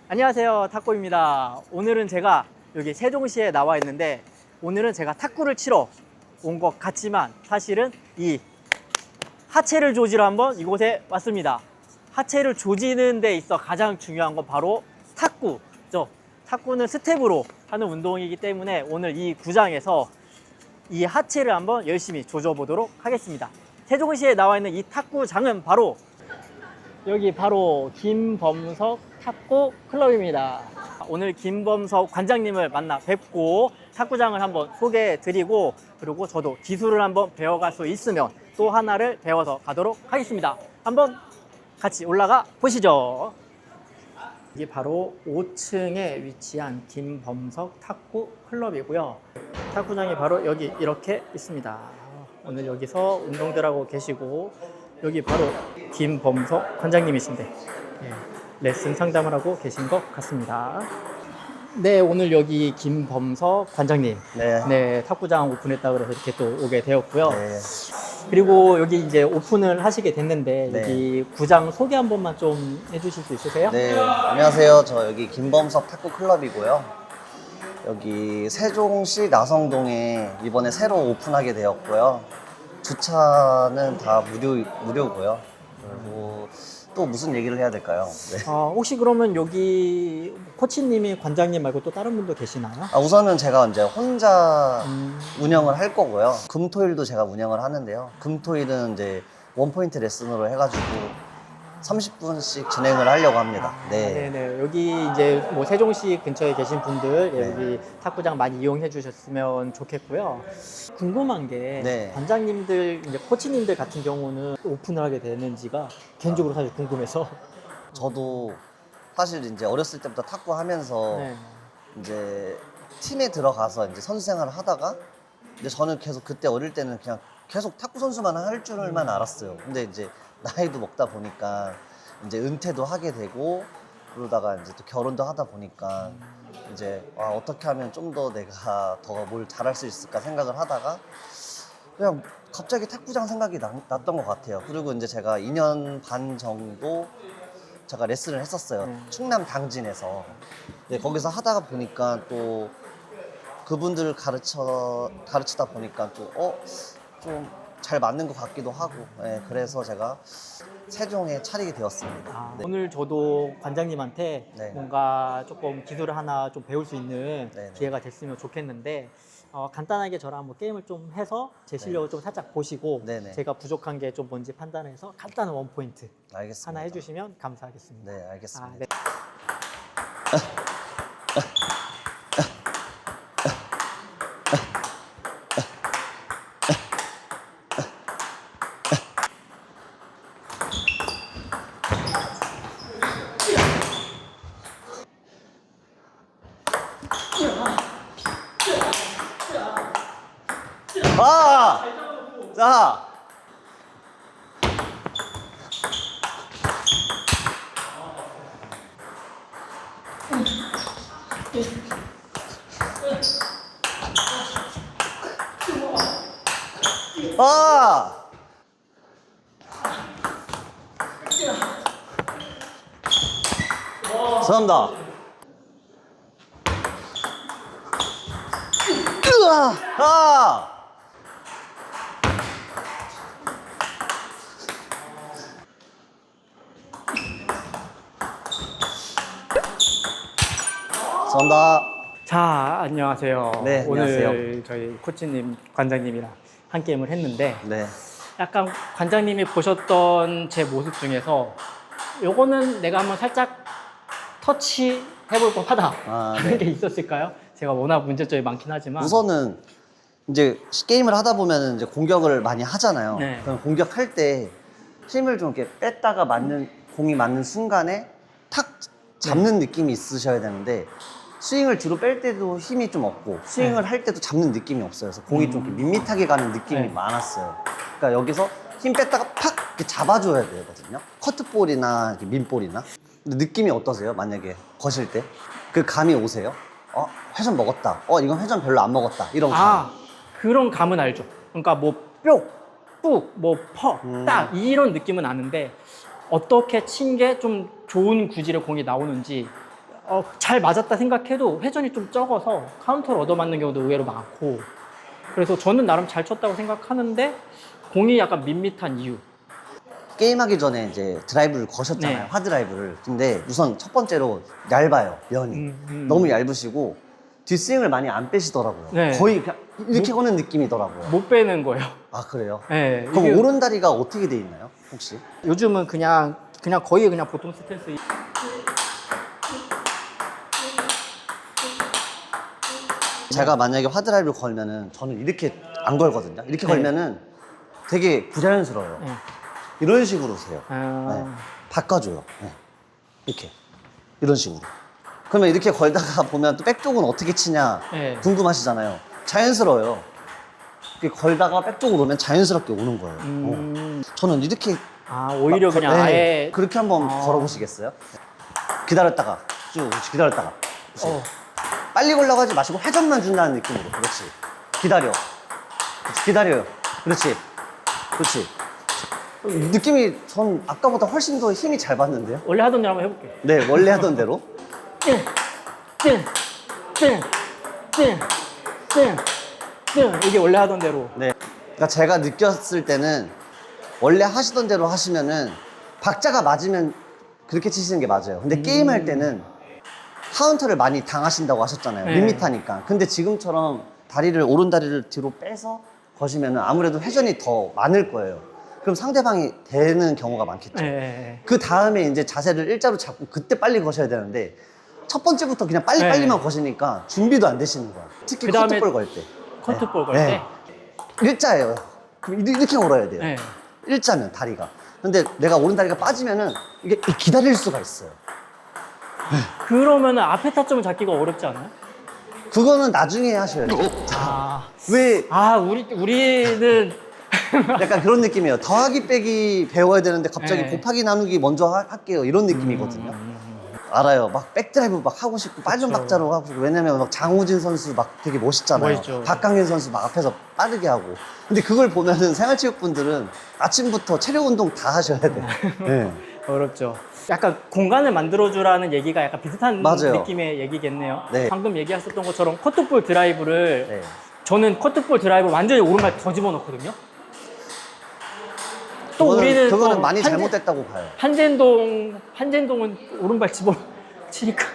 안녕하세요, 탁구입니다. 오늘은 제가 여기 세종시에 나와 있는데 오늘은 제가 탁구를 치러 온 것 같지만 사실은 이 하체를 조지러 한번 이곳에 왔습니다. 하체를 조지는 데 있어 가장 중요한 건 바로 탁구죠. 탁구는 스텝으로 하는 운동이기 때문에 오늘 이 구장에서 이 하체를 한번 열심히 조져보도록 하겠습니다. 세종시에 나와 있는 이 탁구장은 바로 여기 바로 김범석 탁구 클럽입니다. 오늘 김범석 관장님을 만나 뵙고 탁구장을 한번 소개해 드리고 그리고 저도 기술을 한번 배워갈 수 있으면 또 하나를 배워서 가도록 하겠습니다. 한번 같이 올라가 보시죠. 이게 바로 5층에 위치한 김범석 탁구 클럽이고요. 탁구장이 바로 여기 이렇게 있습니다. 오늘 여기서 운동들 하고 계시고 여기 바로 김범석 관장님이신데 레슨 상담을 하고 계신 것 같습니다. 네, 오늘 여기 김범석 관장님 네, 탁구장 오픈했다고 해서 이렇게 또 오게 되었고요. 네. 그리고 여기 이제 오픈을 하시게 됐는데 네. 여기 구장 소개 한 번만 좀 해주실 수 있으세요? 네, 안녕하세요. 저 여기 김범석 탁구 클럽이고요. 여기 세종시 나성동에 이번에 새로 오픈하게 되었고요. 주차는 다 무료고요. 그리고 또 무슨 얘기를 해야 될까요? 네. 혹시 그러면 여기 코치님이 관장님 말고 또 다른 분도 계시나요? 우선은 제가 이제 혼자 운영을 할 거고요. 금토일도 제가 운영을 하는데요. 금토일은 이제 원포인트 레슨으로 해가지고 30분씩 진행을 하려고 합니다. 네. 네네. 여기 이제 뭐 세종시 근처에 계신 분들 네. 여기 탁구장 많이 이용해 주셨으면 좋겠고요. 궁금한 게 네. 관장님들, 이제 코치님들 같은 경우는 오픈을 하게 되는지가 개인적으로 사실 궁금해서. 저도 사실 이제 어렸을 때부터 탁구 하면서 네. 이제 팀에 들어가서 이제 선수 생활을 하다가 근데 저는 계속 그때 어릴 때는 그냥 계속 탁구 선수만 할 줄만 알았어요. 근데 이제 나이도 먹다 보니까 이제 은퇴도 하게 되고 그러다가 이제 또 결혼도 하다 보니까 이제 어떻게 하면 좀 더 내가 더 뭘 잘할 수 있을까 생각을 하다가 그냥 갑자기 탁구장 생각이 났던 것 같아요. 그리고 이제 제가 2년 반 정도 제가 레슨을 했었어요. 충남 당진에서. 네, 거기서 하다가 보니까 또 그분들을 가르치다 보니까 또 좀 잘 맞는 것 같기도 하고 네, 그래서 제가 세종에 차리게 되었습니다. 네. 오늘 저도 관장님한테 네. 뭔가 조금 기술을 하나 좀 배울 수 있는 네네. 기회가 됐으면 좋겠는데 간단하게 저랑 한번 게임을 좀 해서 제 실력을 좀 살짝 보시고 네네. 제가 부족한 게 좀 뭔지 판단해서 간단한 원포인트 알겠습니다. 하나 해주시면 감사하겠습니다. 네, 알겠습니다. 네. 자. 죄송합니다. 죄송합니다. 자, 안녕하세요. 네, 오늘 안녕하세요. 저희 코치님, 관장님이랑 한 게임을 했는데 네. 약간 관장님이 보셨던 제 모습 중에서 요거는 내가 한번 살짝 터치 해볼 법하다 하는 네. 게 있었을까요? 제가 워낙 문제점이 많긴 하지만 우선은 이제 게임을 하다 보면 이제 공격을 많이 하잖아요. 네. 그럼 공격할 때 힘을 좀 이렇게 뺐다가 공이 맞는 순간에 탁 잡는 느낌이 있으셔야 되는데 스윙을 뒤로 뺄 때도 힘이 좀 없고 스윙을 할 때도 잡는 느낌이 없어요. 그래서 공이 좀 이렇게 밋밋하게 가는 느낌이 네. 많았어요. 그러니까 여기서 힘 뺐다가 팍 이렇게 잡아줘야 되거든요. 커트볼이나 이렇게 민볼이나. 근데 느낌이 어떠세요? 만약에 거실 때 그 감이 오세요? 회전 먹었다. 이건 회전 별로 안 먹었다. 이런 감. 그런 감은 알죠. 그러니까 뭐 뿅, 뿍, 뭐 퍼, 딱 이런 느낌은 아는데 어떻게 친 게 좀 좋은 구질의 공이 나오는지 잘 맞았다 생각해도 회전이 좀 적어서 카운터를 얻어맞는 경우도 의외로 많고, 그래서 저는 나름 잘 쳤다고 생각하는데 공이 약간 밋밋한 이유. 게임하기 전에 이제 드라이브를 거셨잖아요. 네. 하드라이브를. 근데 우선 첫 번째로 얇아요, 면이. 너무 얇으시고 뒷스윙을 많이 안 빼시더라고요. 네. 거의 그냥 이렇게 거는 느낌이더라고요. 못 빼는 거예요. 아, 그래요? 네, 그럼 이게 오른다리가 어떻게 돼 있나요, 혹시? 요즘은 그냥 거의 그냥 보통 스탠스. 제가 만약에 하드라이브를 걸면은 저는 이렇게 안 걸거든요. 이렇게 네. 걸면은 되게 부자연스러워요. 네. 이런 식으로 세요. 아, 네. 바꿔줘요. 네. 이렇게. 이런 식으로. 그러면 이렇게 걸다가 보면 또 백쪽은 어떻게 치냐 네. 궁금하시잖아요. 자연스러워요. 이렇게 걸다가 백쪽으로 오면 자연스럽게 오는 거예요. 저는 이렇게 오히려 그냥 네. 아예. 그렇게 한번 아. 걸어보시겠어요? 기다렸다가 쭉 기다렸다가 어, 빨리 걸려고 하지 마시고 회전만 준다는 느낌으로. 그렇지. 기다려. 그렇지. 기다려요. 그렇지. 그렇지. 느낌이 전 아까보다 훨씬 더 힘이 잘 받는데요? 원래 하던 대로 한번 해볼게요. 네, 원래 하던 대로. 띵. 이게 원래 하던 대로. 네. 그러니까 제가 느꼈을 때는 원래 하시던 대로 하시면은 박자가 맞으면 그렇게 치시는 게 맞아요. 근데 게임할 때는 카운터를 많이 당하신다고 하셨잖아요. 네. 밋밋하니까. 근데 지금처럼 오른다리를 뒤로 빼서 거시면은 아무래도 회전이 더 많을 거예요. 그럼 상대방이 되는 경우가 많겠죠. 네. 그 다음에 이제 자세를 일자로 잡고 그때 빨리 거셔야 되는데 첫 번째부터 그냥 빨리빨리만 거시니까 준비도 안 되시는 거야. 특히 그다음에 커트볼 걸 때. 커트볼 걸 네. 때. 일자예요. 그럼 이렇게 걸어야 돼요. 네. 일자면 다리가. 근데 내가 오른다리가 빠지면은 이게 기다릴 수가 있어요. 그러면 앞에 타점을 잡기가 어렵지 않아요? 그거는 나중에 하셔야 돼요. 아, 왜 우리는 약간 그런 느낌이에요. 더하기 빼기 배워야 되는데 갑자기 네. 곱하기 나누기 먼저 할게요. 이런 느낌이거든요. 알아요. 막 백드라이브 막 하고 싶고 빠른 그쵸. 박자로 하고 싶고 왜냐면 막 장우진 선수 막 되게 멋있잖아요. 멋있죠. 박강현 선수 막 앞에서 빠르게 하고. 근데 그걸 보면은 생활체육분들은 아침부터 체력 운동 다 하셔야 돼요. 네. 어렵죠. 약간 공간을 만들어주라는 얘기가 약간 비슷한 맞아요. 느낌의 얘기겠네요. 네. 방금 얘기하셨던 것처럼 커트볼 드라이브를 네. 저는 커트볼 드라이브 완전히 오른발 더 집어넣거든요. 또 우리는 그거는 또 많이 잘못됐다고 봐요. 한젠동은 오른발 집어 치니까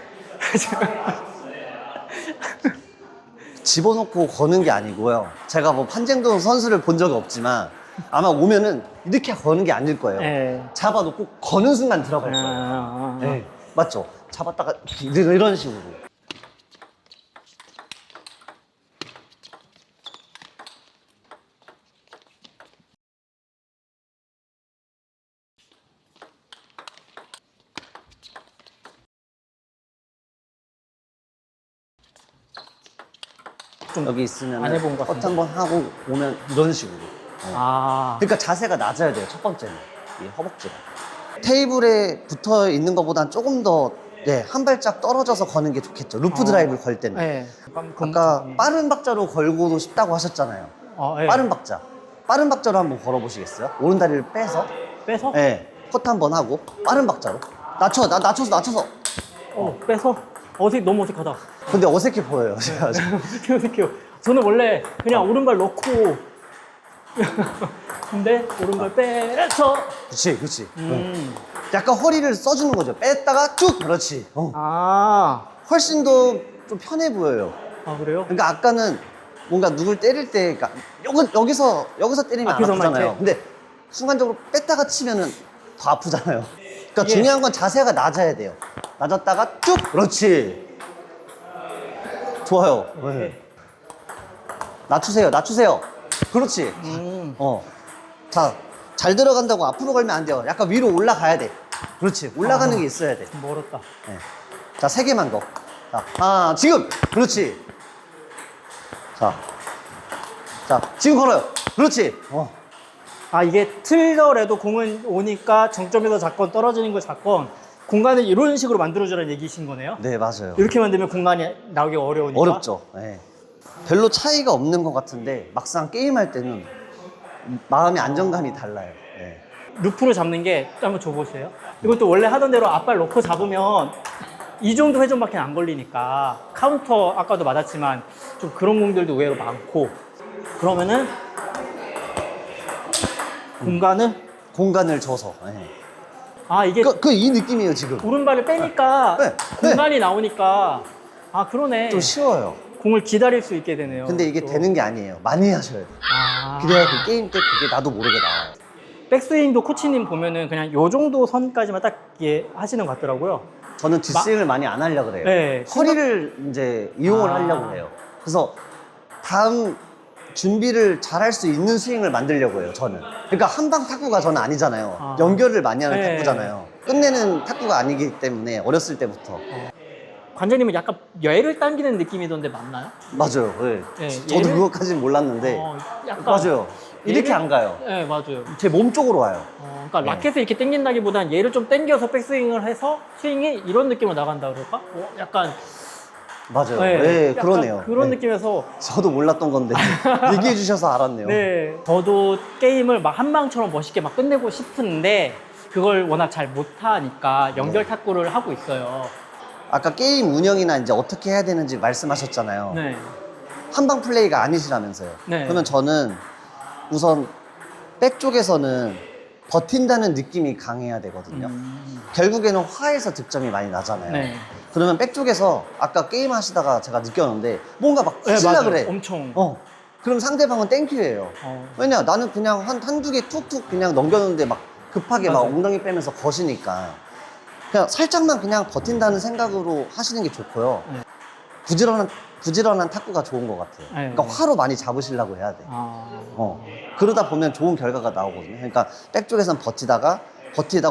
집어넣고 거는 게 아니고요. 제가 뭐 판쟁동 선수를 본 적이 없지만 아마 오면은 이렇게 거는 게 아닐 거예요. 네. 잡아놓고 거는 순간 들어갈 거예요. 네. 맞죠? 잡았다가 이런 식으로. 좀 여기 있으면 안 해본 것 컷 같은데. 한번 하고 오면 이런 식으로. 그러니까 자세가 낮아야 돼요. 첫 번째는 이 허벅지가 테이블에 붙어 있는 것보단 조금 더 한 발짝 떨어져서 거는 게 좋겠죠. 루프 드라이브를 걸 때는. 네. 아까 빠른 박자로 걸고도 싶다고 하셨잖아요. 네. 빠른 박자로 한번 걸어보시겠어요? 오른다리를 빼서 빼서? 네, 컷 한번 하고 빠른 박자로 낮춰서. 빼서? 너무 어색하다. 근데 어색해 보여요. 제가 어색해요. 저는 원래 그냥 오른발 넣고 근데 오른발 빼서 그렇지. 약간 허리를 써주는 거죠. 뺐다가 쭉. 그렇지. 훨씬 더 좀 편해 보여요. 그래요? 그러니까 아까는 뭔가 누굴 때릴 때, 그러니까 여기서 때리면 안 앞에서만 아프잖아요. 이렇게? 근데 순간적으로 뺐다가 치면은 더 아프잖아요. 그러니까 이게- 중요한 건 자세가 낮아야 돼요. 낮았다가 쭉. 그렇지. 좋아요. 네. 낮추세요. 그렇지. 자, 잘 들어간다고 앞으로 걸면 안 돼요. 약간 위로 올라가야 돼. 그렇지. 올라가는 게 있어야 돼. 멀었다. 네. 자, 3개만 더. 자, 지금! 그렇지. 자, 지금 걸어요. 그렇지. 이게 틀더라도 공은 오니까 정점에서 잡건 떨어지는 걸 잡건 공간을 이런 식으로 만들어주라는 얘기신 거네요? 네, 맞아요. 이렇게 만들면 공간이 나오기 어려우니까. 어렵죠. 네. 별로 차이가 없는 것 같은데 막상 게임할 때는 마음의 안정감이 달라요. 네. 루프로 잡는 게 한번 줘보세요. 이것도 원래 하던 대로 앞발 놓고 잡으면 이 정도 회전밖에 안 걸리니까 카운터 아까도 맞았지만 좀 그런 공들도 의외로 많고 그러면은 공간을 줘서. 네. 아 이게 이 느낌이에요 지금. 오른발을 빼니까 네, 공간이 나오니까 아 그러네. 좀 쉬워요. 공을 기다릴 수 있게 되네요. 근데 이게 또. 되는 게 아니에요. 많이 하셔야 돼요. 아. 그래야 그 게임 때 그게 나도 모르게 나와요. 백스윙도 코치님 보면은 그냥 요 정도 선까지만 딱 하시는 것 같더라고요. 저는 뒷스윙을 많이 안 하려고 그래요. 네. 허리를 이제 이용을 아. 하려고 해요. 그래서 다음 준비를 잘 할 수 있는 스윙을 만들려고 해요, 저는. 그러니까 한방 탁구가 저는 아니잖아요. 아. 연결을 많이 하는 네. 탁구잖아요. 끝내는 탁구가 아니기 때문에 어렸을 때부터. 관장님은 약간 얘를 당기는 느낌이던데 맞나요? 맞아요. 네. 네, 저도 얘를- 그것까지는 몰랐는데. 약간 맞아요. 이렇게 얘를- 안 가요. 네, 맞아요. 제 몸 쪽으로 와요. 그러니까 네. 라켓을 이렇게 당긴다기보단 얘를 좀 당겨서 백스윙을 해서 스윙이 이런 느낌으로 나간다 그럴까? 약간 맞아요. 네, 약간 그러네요. 그런 네. 느낌에서 저도 몰랐던 건데 얘기해 주셔서 알았네요. 네, 저도 게임을 막 한방처럼 멋있게 막 끝내고 싶은데 그걸 워낙 잘 못하니까 연결 네. 탁구를 하고 있어요. 아까 게임 운영이나 이제 어떻게 해야 되는지 말씀하셨잖아요. 네. 한방 플레이가 아니시라면서요. 네. 그러면 저는 우선 백 쪽에서는 버틴다는 느낌이 강해야 되거든요. 결국에는 화에서 득점이 많이 나잖아요. 네. 그러면 백 쪽에서 아까 게임 하시다가 제가 느꼈는데 뭔가 막 네, 하실라 맞아요. 그래. 엄청. 그럼 상대방은 땡큐예요. 왜냐 나는 그냥 한두 개 툭툭 그냥 넘겼는데 막 급하게 막 맞아요. 엉덩이 빼면서 거시니까 그냥 살짝만 그냥 버틴다는 생각으로 하시는 게 좋고요. 네. 부지런한 탁구가 좋은 것 같아요. 네. 그러니까 화로 많이 잡으시려고 해야 돼. 아, 그러다 보면 좋은 결과가 나오거든요. 그러니까 백 쪽에서는 버티다가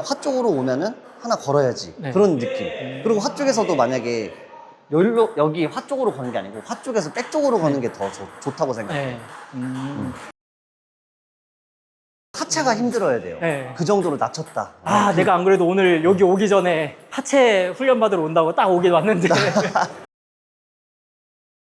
화 쪽으로 오면은 하나 걸어야지. 네. 그런 느낌. 그리고 화 쪽에서도 만약에 여기 화 쪽으로 거는 게 아니고 화 쪽에서 백 쪽으로 거는 게 더 좋다고 생각해요. 네. 하체가 힘들어야 돼요. 네. 그 정도로 낮췄다. 아, 내가 안 그래도 오늘 여기 오기 전에 하체 훈련 받으러 온다고 딱 오긴 왔는데